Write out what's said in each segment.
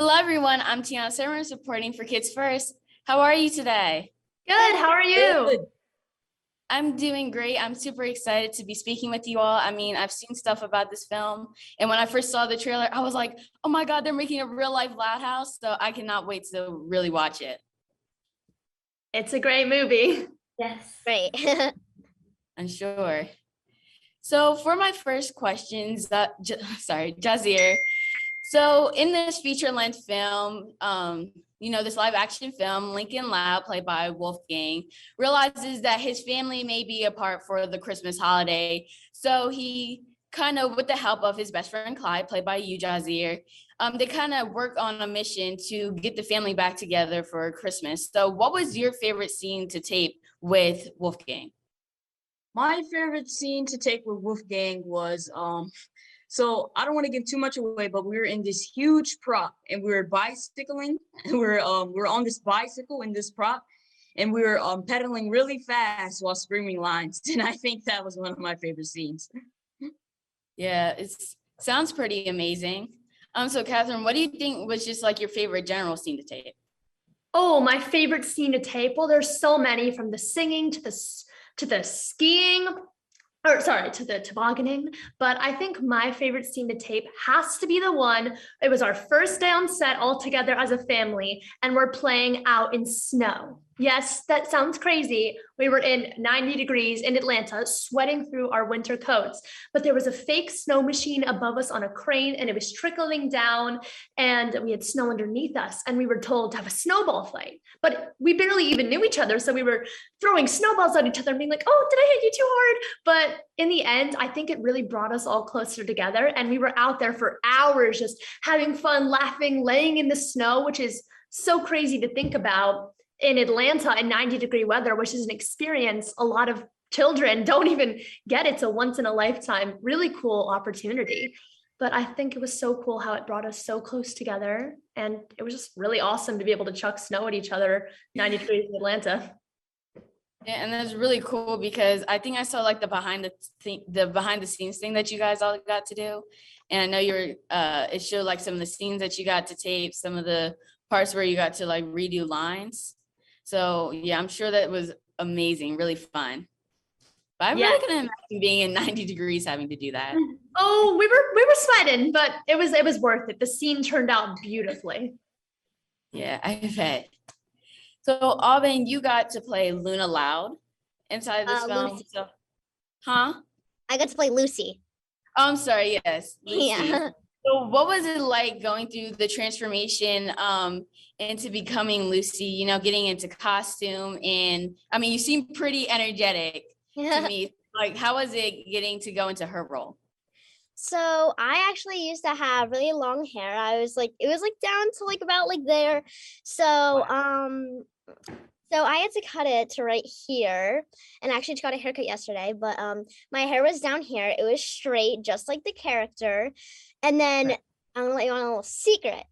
Hello, everyone. I'm Tiana S, reporting for Kids First. How are you today? Good. How are you? Good. I'm doing great. I'm super excited to be speaking with you all. I mean, I've seen stuff about this film, and when I first saw the trailer, I was like, oh my God, they're making a real life Loud House. So I cannot wait to really watch it. It's a great movie. Yes. Great. I'm sure. So for my first questions, Jahzir. So in this feature-length film, this live action film, Lynn Loud, played by Wolfgang, realizes that his family may be apart for the Christmas holiday. So he kind of, with the help of his best friend Clyde, played by you, Jahzir, they kind of work on a mission to get the family back together for Christmas. So what was your favorite scene to tape with Wolfgang? My favorite scene to take with Wolfgang was, so I don't want to give too much away, but we were in this huge prop and we were bicycling and we were on this bicycle in this prop and we were pedaling really fast while screaming lines. And I think that was one of my favorite scenes. Yeah, it sounds pretty amazing. So Catherine, what do you think was just like your favorite general scene to tape? Oh, my favorite scene to tape. Well, there's so many, from the singing to the skiing, to the tobogganing. But I think my favorite scene to tape has to be the one, it was our first day on set all together as a family, and we're playing out in snow. Yes, that sounds crazy. We were in 90 degrees in Atlanta, sweating through our winter coats, but there was a fake snow machine above us on a crane and it was trickling down and we had snow underneath us and we were told to have a snowball fight, but we barely even knew each other. So we were throwing snowballs at each other and being like, oh, did I hit you too hard? But in the end, I think it really brought us all closer together and we were out there for hours just having fun, laughing, laying in the snow, which is so crazy to think about in Atlanta in 90-degree weather, which is an experience a lot of children don't even get. It's a once in a lifetime, really cool opportunity. But I think it was so cool how it brought us so close together. And it was just really awesome to be able to chuck snow at each other 90 degrees in Atlanta. Yeah, and that's really cool because I think I saw like the behind the scenes thing that you guys all got to do. And I know it showed like some of the scenes that you got to tape, some of the parts where you got to like redo lines. So yeah, I'm sure that was amazing, really fun. But I really couldn't imagine being in 90 degrees having to do that. Oh, we were sweating, but it was worth it. The scene turned out beautifully. Yeah, I bet. So Aubin, you got to play Luan Loud inside this film. Lucy. So, huh? I got to play Lucy. Oh, I'm sorry, yes. Lucy. Yeah. So what was it like going through the transformation into becoming Lucy, getting into costume? And I mean, you seem pretty energetic to me. Like, how was it getting to go into her role? So I actually used to have really long hair. It was down to like about like there. So, Wow. So I had to cut it to right here, and I actually got a haircut yesterday, but my hair was down here. It was straight, just like the character. And then I'm gonna let you on a little secret.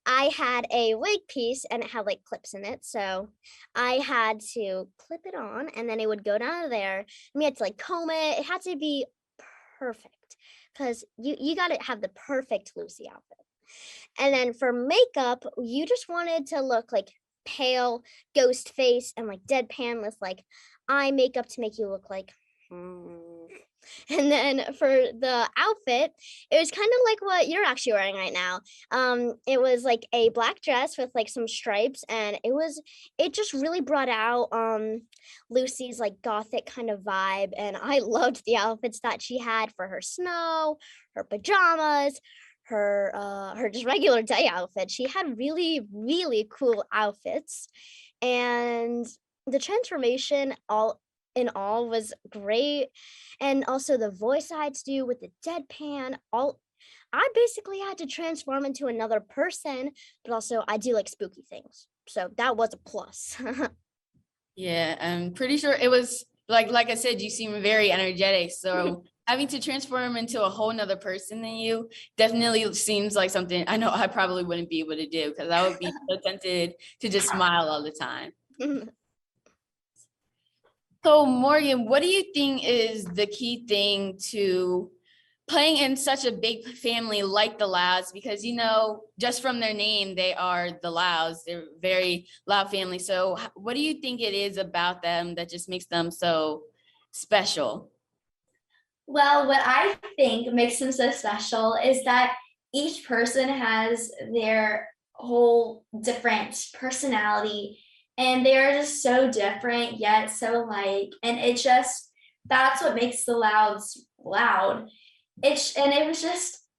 I had a wig piece and it had like clips in it. So I had to clip it on and then it would go down to there. And we had to like comb it. It had to be perfect because you gotta have the perfect Lucy outfit. And then for makeup, you just wanted to look like pale ghost face and like deadpan with like eye makeup to make you look like And then for the outfit, it was kind of like what you're actually wearing right now. It was like a black dress with like some stripes, and it just really brought out Lucy's like gothic kind of vibe. And I loved the outfits that she had for her snow, her pajamas, her just regular day outfit. She had really, really cool outfits. And the transformation all in all was great. And also the voice I had to do with the deadpan, I basically had to transform into another person, but also I do like spooky things. So that was a plus. Yeah, I'm pretty sure it was like I said, you seem very energetic. So having to transform into a whole nother person than you definitely seems like something I know I probably wouldn't be able to do, because I would be so tempted to just smile all the time. So Morgan, what do you think is the key thing to playing in such a big family like the Louds, because, you know, just from their name, they are the Louds. They're a very loud family. So what do you think it is about them that just makes them so special? Well, what I think makes them so special is that each person has their whole different personality, and they are just so different yet so alike. And it just, that's what makes the Louds loud. It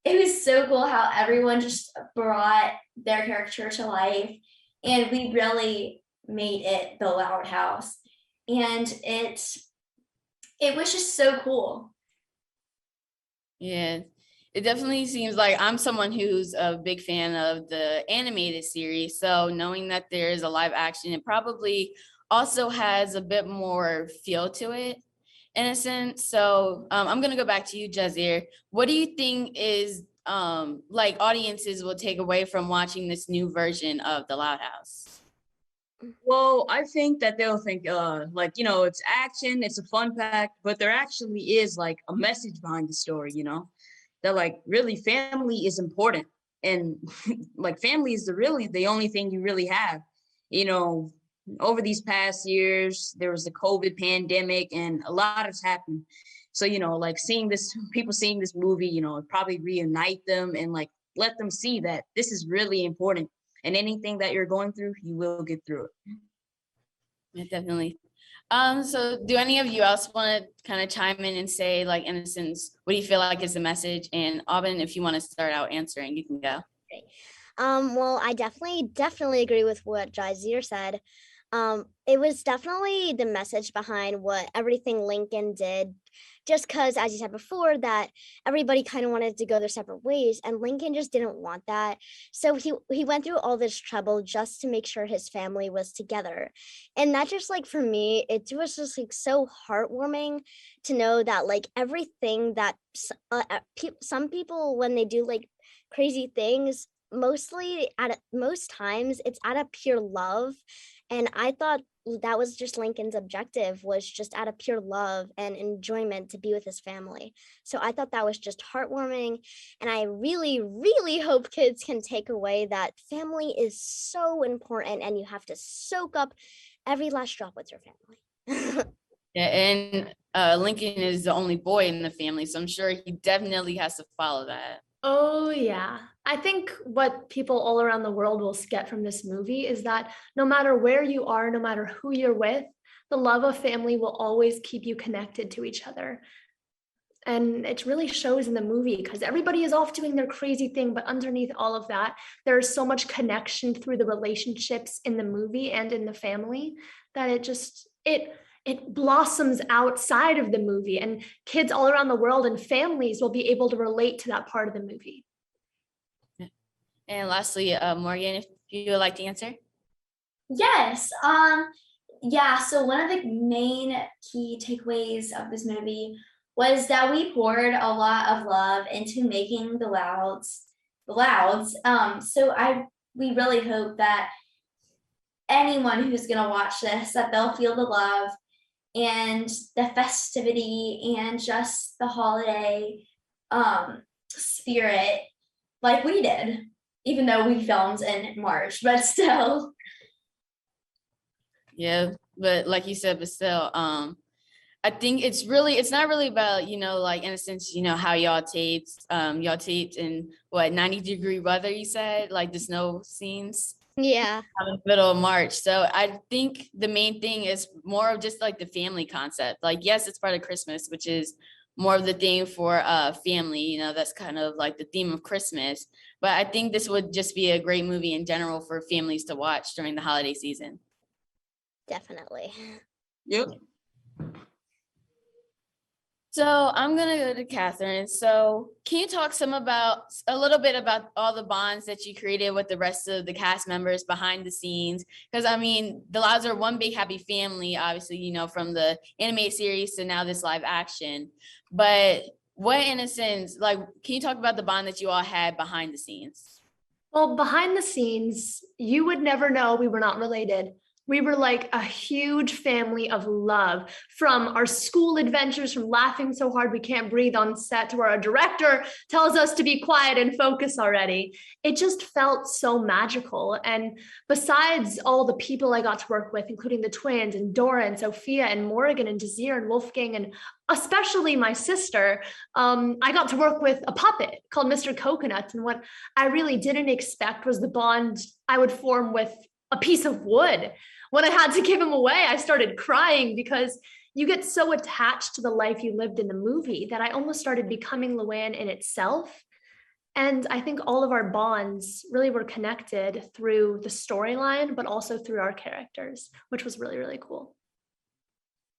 was so cool how everyone just brought their character to life, and we really made it the Loud House. And it was just so cool. Yeah, it definitely seems like I'm someone who's a big fan of the animated series. So knowing that there is a live action, it probably also has a bit more feel to it in a sense. So I'm gonna go back to you, Jahzir. What do you think is like audiences will take away from watching this new version of the Loud House? Well, I think that they'll think, like, you know, it's action, it's a fun pack, but there actually is like a message behind the story, you know, that like really family is important. And like family is really the only thing you really have. You know, over these past years, there was the COVID pandemic and a lot has happened. So, you know, like people seeing this movie, you know, probably reunite them and like let them see that this is really important. And anything that you're going through, you will get through it. Yeah, definitely. So do any of you else want to kind of chime in and say, like, in a sense, what do you feel like is the message? And Aubin, if you want to start out answering, you can go. Well, I definitely agree with what Jahzir said. It was definitely the message behind what everything Lincoln did, just because, as you said before, that everybody kind of wanted to go their separate ways, and Lincoln just didn't want that. So he went through all this trouble just to make sure his family was together. And that, just like, for me, it was just like so heartwarming to know that like everything that some people, when they do like crazy things, most times it's out of pure love. And I thought that was just Lincoln's objective, was just out of pure love and enjoyment to be with his family. So I thought that was just heartwarming. And I really, really hope kids can take away that family is so important and you have to soak up every last drop with your family. Yeah, and Lincoln is the only boy in the family, so I'm sure he definitely has to follow that. Oh, yeah. I think what people all around the world will get from this movie is that no matter where you are, no matter who you're with, the love of family will always keep you connected to each other. And it really shows in the movie, because everybody is off doing their crazy thing, but underneath all of that, there's so much connection through the relationships in the movie and in the family that it blossoms outside of the movie, and kids all around the world and families will be able to relate to that part of the movie. And lastly, Morgan, if you would like to answer. Yes. Yeah, so one of the main key takeaways of this movie was that we poured a lot of love into making the Louds. We really hope that anyone who's gonna watch this, that they'll feel the love and the festivity and just the holiday spirit like we did, even though we filmed in March, but still. Yeah, but like you said, but still, I think it's not really about, you know, like, in a sense, you know, how y'all taped in what, 90-degree weather, you said, like the snow scenes. Yeah. In the middle of March. So I think the main thing is more of just like the family concept. Like, yes, it's part of Christmas, which is more of the theme for family, you know, that's kind of like the theme of Christmas. But I think this would just be a great movie in general for families to watch during the holiday season. Definitely. Yep. So I'm gonna go to Catherine. So can you talk a little bit about all the bonds that you created with the rest of the cast members behind the scenes? Because I mean, the Louds are one big happy family, obviously, you know, from the animated series to now this live action. But what, in a sense, like, can you talk about the bond that you all had behind the scenes? Well, behind the scenes, you would never know we were not related. We were like a huge family of love, from our school adventures, from laughing so hard we can't breathe on set, to where our director tells us to be quiet and focus already. It just felt so magical. And besides all the people I got to work with, including the twins and Dora and Sophia and Morgan and Jahzir and Wolfgang, and especially my sister, I got to work with a puppet called Mr. Coconut. And what I really didn't expect was the bond I would form with a piece of wood. When I had to give him away, I started crying because you get so attached to the life you lived in the movie that I almost started becoming Luan in itself. And I think all of our bonds really were connected through the storyline, but also through our characters, which was really, really cool.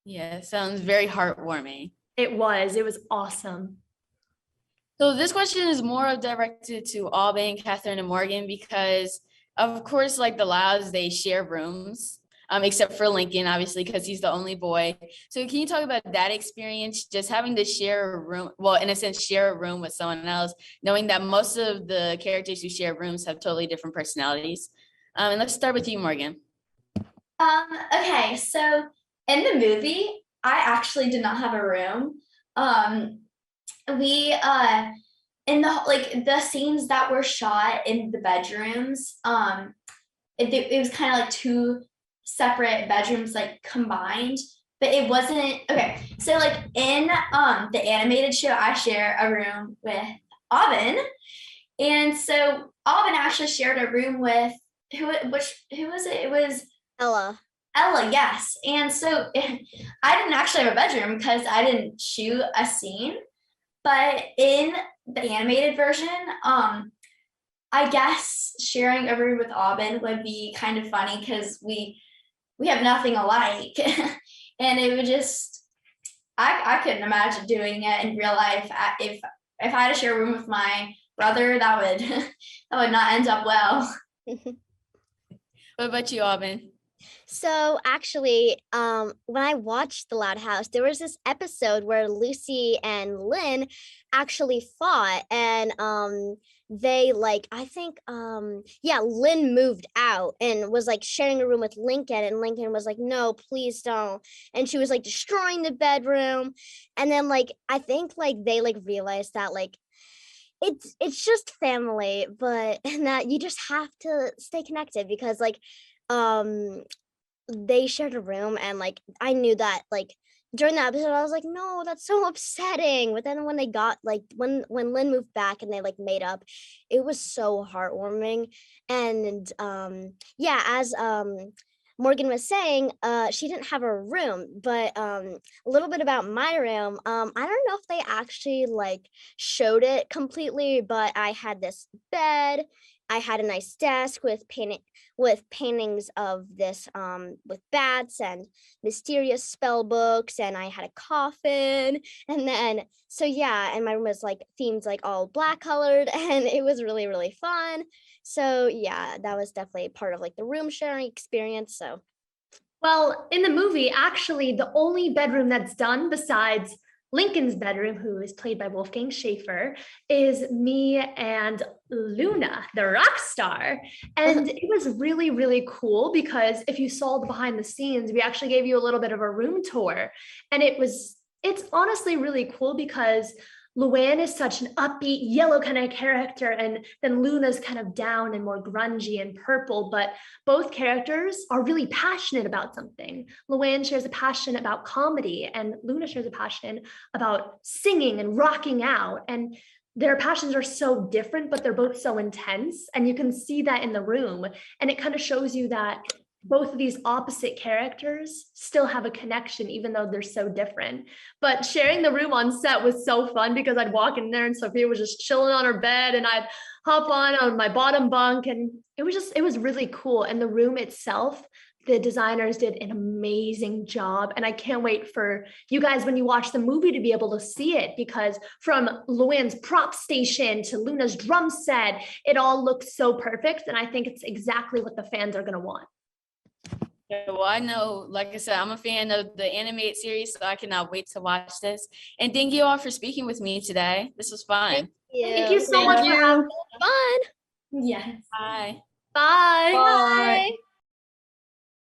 Yeah, sounds very heartwarming. It was awesome. So this question is more directed to Aubin, Catherine, and Morgan, because of course, like the Louds, they share rooms, except for Lincoln, obviously, because he's the only boy. So can you talk about that experience, just having to share a room, well, in a sense, share a room with someone else, knowing that most of the characters who share rooms have totally different personalities? And let's start with you, Morgan. Okay, so in the movie, I actually did not have a room. We in the scenes that were shot in the bedrooms, it was kind of like two separate bedrooms like combined, but it wasn't okay. So like in the animated show, I share a room with Aubin, and so Aubin actually shared a room with who was it? It was Ella. Ella, yes. And so I didn't actually have a bedroom because I didn't shoot a scene. But in the animated version, I guess sharing a room with Aubin would be kind of funny because we have nothing alike. And it would just, I couldn't imagine doing it in real life. If I had to share a room with my brother, that would not end up well. What about you, Aubin? So actually, when I watched The Loud House, there was this episode where Lucy and Lynn actually fought, and they Lynn moved out and was like sharing a room with Lincoln, and Lincoln was like, no, please don't. And she was like destroying the bedroom. And then like I think like they like realized that like it's just family, but and that you just have to stay connected because like they shared a room, and like I knew that like during that episode I was like, no, that's so upsetting. But then when they got like when Lynn moved back and they like made up, it was so heartwarming. And as Morgan was saying, she didn't have a room, but a little bit about my room. I don't know if they actually like showed it completely, but I had this bed. I had a nice desk with paintings of this with bats and mysterious spell books, and I had a coffin, and then and my room was like themed like all black colored, and it was really, really fun. So yeah, that was definitely part of like the room sharing experience. So well, in the movie, actually the only bedroom that's done besides Lincoln's bedroom, who is played by Wolfgang Schaeffer, is me and Luna, the rock star. And it was really, really cool because if you saw the behind the scenes, we actually gave you a little bit of a room tour. And it's honestly really cool because Luan is such an upbeat yellow kind of character, and then Luna's kind of down and more grungy and purple, but both characters are really passionate about something. Luan shares a passion about comedy, and Luna shares a passion about singing and rocking out. And their passions are so different, but they're both so intense, and you can see that in the room. And it kind of shows you that both of these opposite characters still have a connection, even though they're so different. But sharing the room on set was so fun because I'd walk in there and Sophia was just chilling on her bed, and I'd hop on my bottom bunk, and it was really cool. And the room itself, the designers did an amazing job. And I can't wait for you guys, when you watch the movie, to be able to see it, because from Luan's prop station to Luna's drum set, it all looks so perfect. And I think it's exactly what the fans are going to want. Well, I know, like I said, I'm a fan of the animated series, so I cannot wait to watch this. And thank you all for speaking with me today. This was fun. Thank you so much for having me. Fun. Yes. Bye. Bye.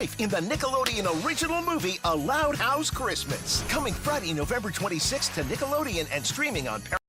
Bye. in the Nickelodeon original movie, A Loud House Christmas. Coming Friday, November 26th to Nickelodeon and streaming on Paramount.